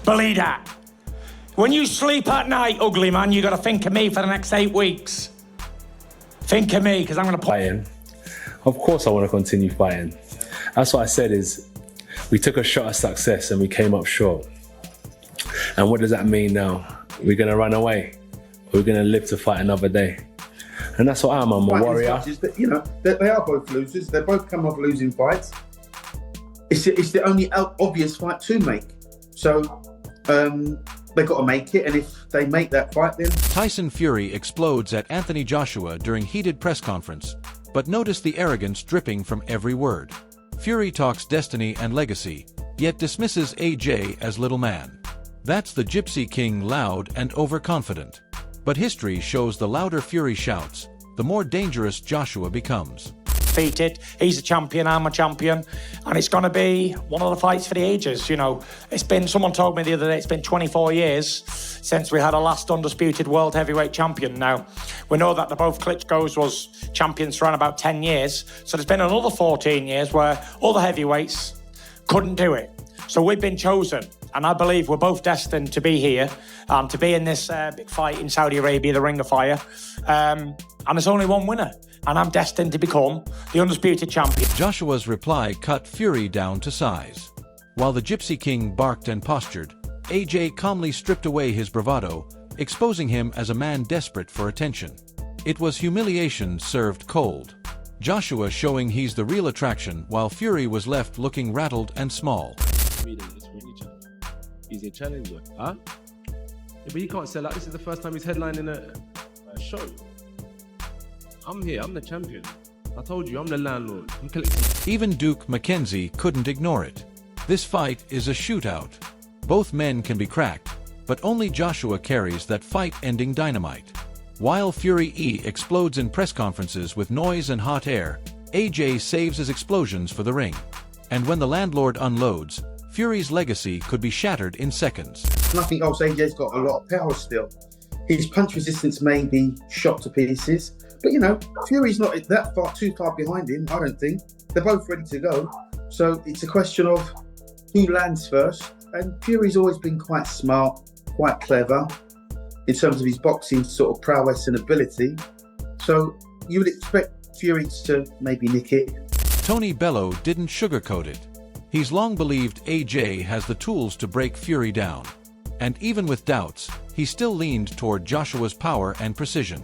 Believe that. When you sleep at night, ugly man, you got to think of me for the next 8 weeks. Think of me, because I'm going to fighting. Of course I want to continue fighting. That's what I said is, we took a shot at success and we came up short. And what does that mean now? We're going to run away. We're going to live to fight another day. And that's what I'm a warrior. That, you know, they are both losers. They both come off losing fights. It's the only obvious fight to make. So they've got to make it. And if they make that fight, then... Tyson Fury explodes at Anthony Joshua during heated press conference. But notice the arrogance dripping from every word. Fury talks destiny and legacy, yet dismisses AJ as little man. That's the Gypsy King, loud and overconfident. But history shows the louder Fury shouts, the more dangerous Joshua becomes. Defeated. He's a champion, I'm a champion, and it's going to be one of the fights for the ages. You know, it's been, someone told me the other day, it's been 24 years since we had a last undisputed world heavyweight champion. Now, we know that the both Klitschko's was champions for around about 10 years, so there's been another 14 years where other heavyweights couldn't do it. So we've been chosen, and I believe we're both destined to be here, to be in this big fight in Saudi Arabia, the Ring of Fire. And there's only one winner, and I'm destined to become the undisputed champion. Joshua's reply cut Fury down to size. While the Gypsy King barked and postured, AJ calmly stripped away his bravado, exposing him as a man desperate for attention. It was humiliation served cold. Joshua showing he's the real attraction, while Fury was left looking rattled and small. He's a challenger, huh? Yeah, but he can't sell out. This is the first time he's headlining a show. I'm here, I'm the champion. I told you, I'm the landlord. I'm collecting. Even Duke McKenzie couldn't ignore it. This fight is a shootout. Both men can be cracked, but only Joshua carries that fight-ending dynamite. While Fury explodes in press conferences with noise and hot air, AJ saves his explosions for the ring. And when the landlord unloads, Fury's legacy could be shattered in seconds. And I think also AJ's got a lot of power still. His punch resistance may be shot to pieces, but you know, Fury's not too far behind him, I don't think. They're both ready to go. So it's a question of who lands first. And Fury's always been quite smart, quite clever in terms of his boxing sort of prowess and ability. So you would expect Fury to maybe nick it. Tony Bello didn't sugarcoat it. He's long believed AJ has the tools to break Fury down. And even with doubts, he still leaned toward Joshua's power and precision.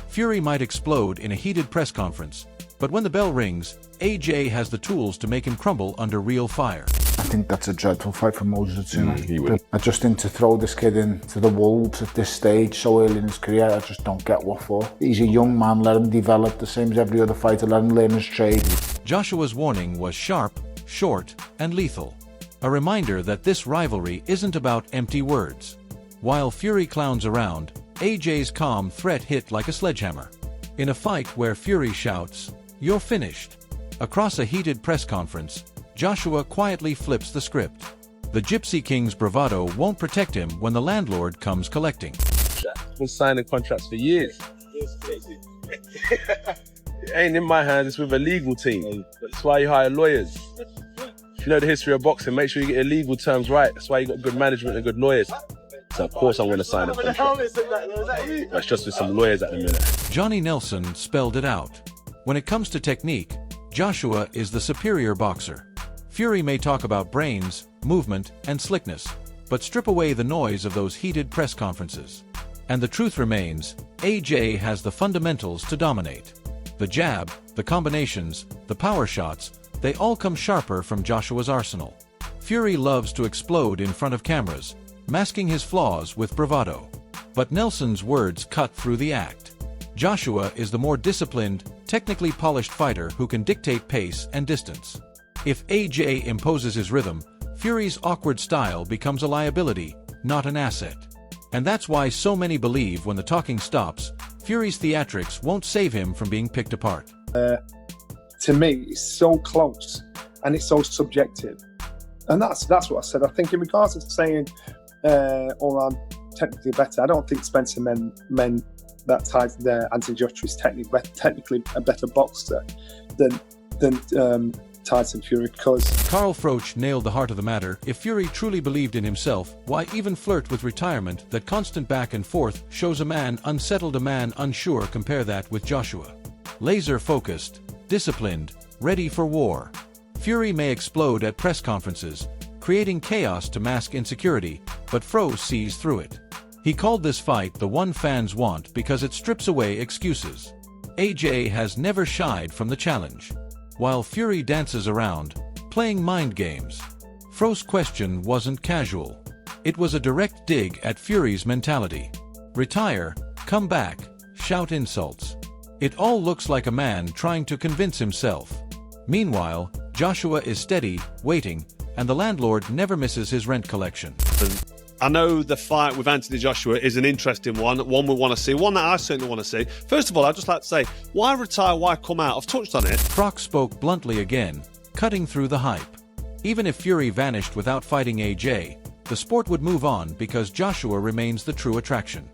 Fury might explode in a heated press conference, but when the bell rings, AJ has the tools to make him crumble under real fire. I think that's a dreadful fight for Moses. I just think to throw this kid into the wolves at this stage so early in his career, I just don't get what for. He's a young man, let him develop the same as every other fighter, let him learn his trade. Joshua's warning was sharp, short, and lethal. A reminder that this rivalry isn't about empty words. While Fury clowns around, AJ's calm threat hit like a sledgehammer. In a fight where Fury shouts, "You're finished," across a heated press conference, Joshua quietly flips the script. The Gypsy King's bravado won't protect him when the landlord comes collecting. Been signing contracts for years. It ain't in my hands, it's with a legal team. That's why you hire lawyers. If you know the history of boxing, make sure you get your legal terms right. That's why you got good management and good lawyers. So of course I'm going to sign a contract. That's just with some lawyers at the minute. Johnny Nelson spelled it out. When it comes to technique, Joshua is the superior boxer. Fury may talk about brains, movement, and slickness, but strip away the noise of those heated press conferences. And the truth remains, AJ has the fundamentals to dominate. The jab, the combinations, the power shots, they all come sharper from Joshua's arsenal. Fury loves to explode in front of cameras, masking his flaws with bravado. But Nelson's words cut through the act. Joshua is the more disciplined, technically polished fighter who can dictate pace and distance. If AJ imposes his rhythm, Fury's awkward style becomes a liability, not an asset. And that's why so many believe when the talking stops, Fury's theatrics won't save him from being picked apart. To me, it's so close and it's so subjective. And that's what I said. I think in regards to saying, I'm technically better, I don't think Spencer meant that Anthony Joshua is technically a better boxer than Tyson Fury, because Carl Froch nailed the heart of the matter. If Fury truly believed in himself, why even flirt with retirement? That constant back and forth shows a man unsettled, a man unsure. Compare that with Joshua. Laser-focused, disciplined, ready for war. Fury may explode at press conferences, creating chaos to mask insecurity, but Froch sees through it. He called this fight the one fans want because it strips away excuses. AJ has never shied from the challenge, while Fury dances around, playing mind games. Froch's question wasn't casual. It was a direct dig at Fury's mentality. Retire, come back, shout insults. It all looks like a man trying to convince himself. Meanwhile, Joshua is steady, waiting, and the landlord never misses his rent collection. I know the fight with Anthony Joshua is an interesting one we want to see, one that I certainly want to see. First of all, I'd just like to say, why retire, why come out? I've touched on it. Froch spoke bluntly again, cutting through the hype. Even if Fury vanished without fighting AJ, the sport would move on because Joshua remains the true attraction.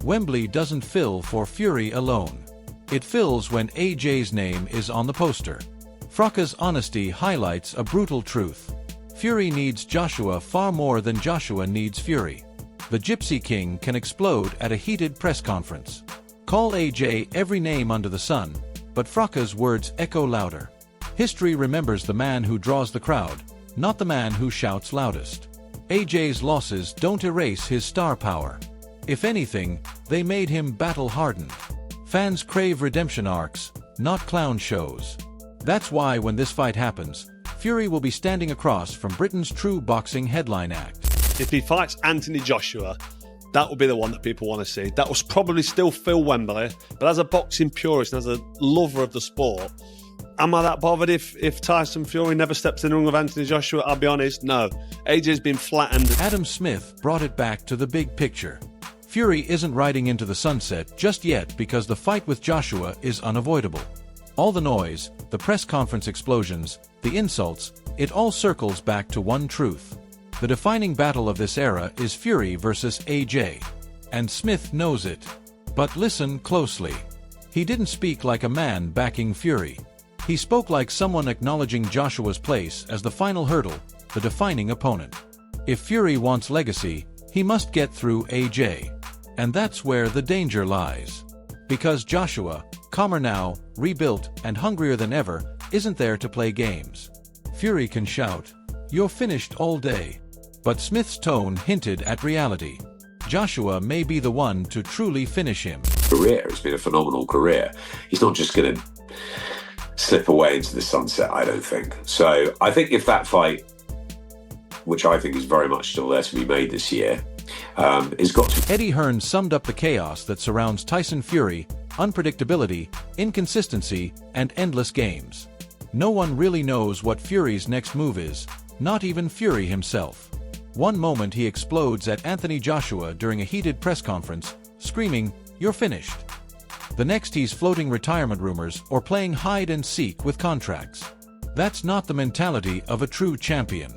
Wembley doesn't fill for Fury alone. It fills when AJ's name is on the poster. Froch's honesty highlights a brutal truth. Fury needs Joshua far more than Joshua needs Fury. The Gypsy King can explode at a heated press conference. Call AJ every name under the sun, but Froch's words echo louder. History remembers the man who draws the crowd, not the man who shouts loudest. AJ's losses don't erase his star power. If anything, they made him battle-hardened. Fans crave redemption arcs, not clown shows. That's why when this fight happens, Fury will be standing across from Britain's true boxing headline act. If he fights Anthony Joshua, that will be the one that people want to see. That will probably still fill Wembley, but as a boxing purist and as a lover of the sport, am I that bothered if Tyson Fury never steps in the ring with Anthony Joshua? I'll be honest, no. AJ's been flattened. Adam Smith brought it back to the big picture. Fury isn't riding into the sunset just yet because the fight with Joshua is unavoidable. All the noise, the press conference explosions, the insults, it all circles back to one truth. The defining battle of this era is Fury versus AJ. And Smith knows it. But listen closely. He didn't speak like a man backing Fury. He spoke like someone acknowledging Joshua's place as the final hurdle, the defining opponent. If Fury wants legacy, he must get through AJ. And that's where the danger lies. Because Joshua, calmer now, rebuilt, and hungrier than ever, isn't there to play games. Fury can shout, "You're finished all day." But Smith's tone hinted at reality. Joshua may be the one to truly finish him. Career has been a phenomenal career. He's not just going to slip away into the sunset, I don't think. So I think if that fight, which I think is very much still there to be made this year, is got to... Eddie Hearn summed up the chaos that surrounds Tyson Fury: unpredictability, inconsistency, and endless games. No one really knows what Fury's next move is, not even Fury himself. One moment he explodes at Anthony Joshua during a heated press conference, screaming, "You're finished." The next he's floating retirement rumors or playing hide-and-seek with contracts. That's not the mentality of a true champion.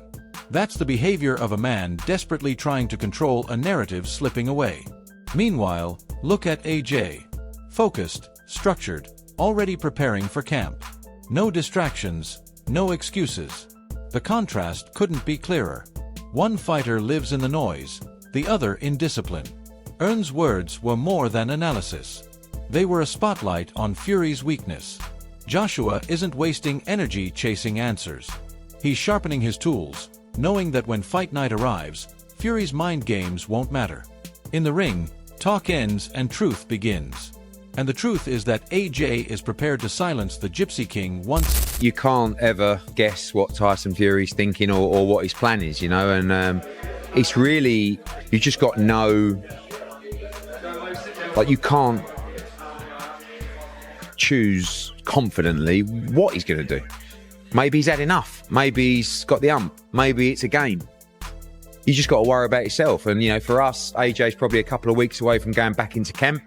That's the behavior of a man desperately trying to control a narrative slipping away. Meanwhile, look at AJ. Focused, structured, already preparing for camp. No distractions, no excuses. The contrast couldn't be clearer. One fighter lives in the noise, the other in discipline. Hearn's words were more than analysis. They were a spotlight on Fury's weakness. Joshua isn't wasting energy chasing answers. He's sharpening his tools, knowing that when fight night arrives, Fury's mind games won't matter. In the ring, talk ends and truth begins. And the truth is that AJ is prepared to silence the Gypsy King once. You can't ever guess what Tyson Fury's thinking or what his plan is, you know, and it's really, you just got no, like, you can't choose confidently what he's going to do. Maybe he's had enough. Maybe he's got the ump. Maybe it's a game. You just got to worry about yourself. And, you know, for us, AJ's probably a couple of weeks away from going back into camp.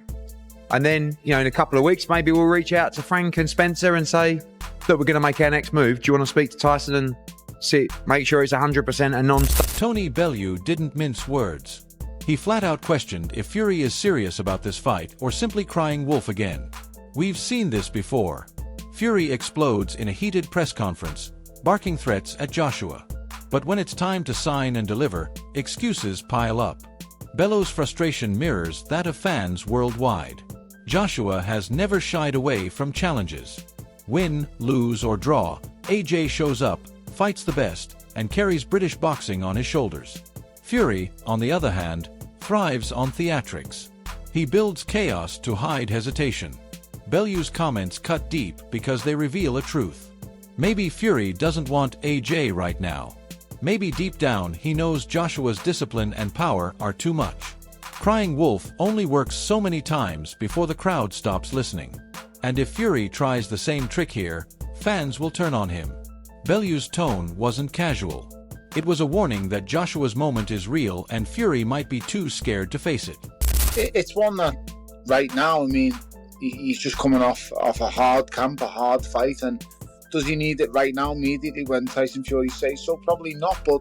And then, you know, in a couple of weeks, maybe we'll reach out to Frank and Spencer and say, look, we're going to make our next move. Do you want to speak to Tyson and make sure it's 100% a non-stop? Tony Bellew didn't mince words. He flat out questioned if Fury is serious about this fight or simply crying wolf again. We've seen this before. Fury explodes in a heated press conference, barking threats at Joshua. But when it's time to sign and deliver, excuses pile up. Bellows' frustration mirrors that of fans worldwide. Joshua has never shied away from challenges. Win, lose, or draw, AJ shows up, fights the best, and carries British boxing on his shoulders. Fury, on the other hand, thrives on theatrics. He builds chaos to hide hesitation. Bellew's comments cut deep because they reveal a truth. Maybe Fury doesn't want AJ right now. Maybe deep down he knows Joshua's discipline and power are too much. Crying wolf only works so many times before the crowd stops listening. And if Fury tries the same trick here, fans will turn on him. Bellew's tone wasn't casual. It was a warning that Joshua's moment is real and Fury might be too scared to face it. It's one that, right now, I mean, he's just coming off a hard camp, a hard fight, and does he need it right now, immediately, when Tyson Fury says so? Probably not, but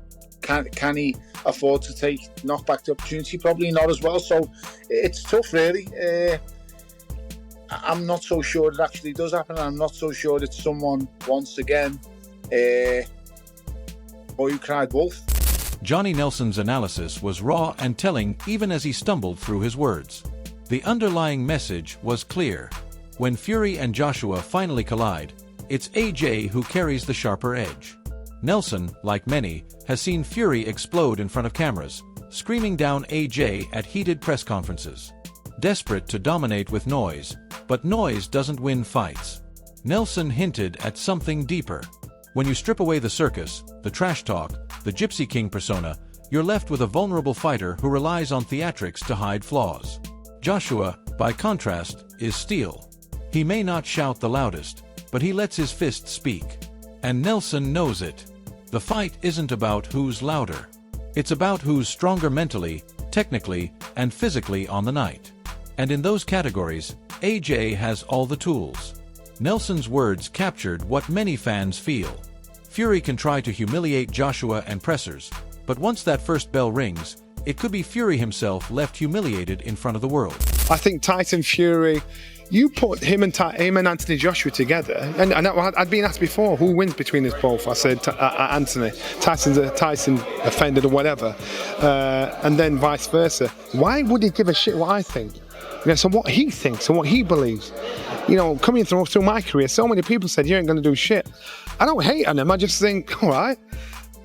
can he afford to take knockback the opportunity? Probably not as well, so it's tough, really. I'm not so sure it actually does happen, and I'm not so sure that someone, once again, boy who cried wolf. Johnny Nelson's analysis was raw and telling even as he stumbled through his words. The underlying message was clear. When Fury and Joshua finally collide, it's AJ who carries the sharper edge. Nelson, like many, has seen Fury explode in front of cameras, screaming down AJ at heated press conferences. Desperate to dominate with noise, but noise doesn't win fights. Nelson hinted at something deeper. When you strip away the circus, the trash talk, the Gypsy King persona, you're left with a vulnerable fighter who relies on theatrics to hide flaws. Joshua, by contrast, is steel. He may not shout the loudest, but he lets his fist speak. And Nelson knows it. The fight isn't about who's louder. It's about who's stronger mentally, technically, and physically on the night. And in those categories, AJ has all the tools. Nelson's words captured what many fans feel. Fury can try to humiliate Joshua and pressers, but once that first bell rings, it could be Fury himself left humiliated in front of the world. I think Tyson Fury, you put him and Anthony Joshua together, and I'd been asked before, who wins between us both? I said Anthony. Tyson offended or whatever, and then vice versa. Why would he give a shit what I think? You know, so what he thinks and what he believes. You know, coming through my career, so many people said, you ain't going to do shit. I don't hate on him, I just think, all right,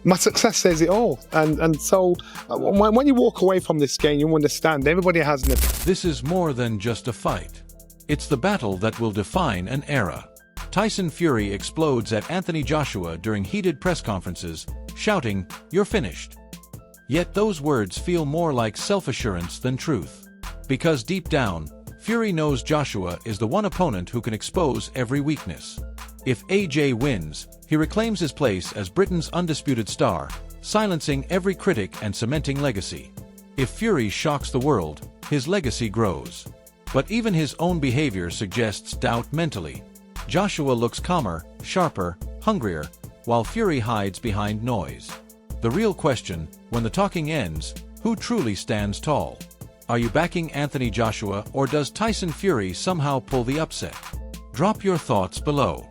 my success says it all. And so when you walk away from this game, you understand everybody has an opinion. This is more than just a fight. It's the battle that will define an era. Tyson Fury explodes at Anthony Joshua during heated press conferences, shouting, "You're finished." Yet those words feel more like self-assurance than truth. Because deep down, Fury knows Joshua is the one opponent who can expose every weakness. If AJ wins, he reclaims his place as Britain's undisputed star, silencing every critic and cementing legacy. If Fury shocks the world, his legacy grows. But even his own behavior suggests doubt mentally. Joshua looks calmer, sharper, hungrier, while Fury hides behind noise. The real question, when the talking ends, who truly stands tall? Are you backing Anthony Joshua, or does Tyson Fury somehow pull the upset? Drop your thoughts below.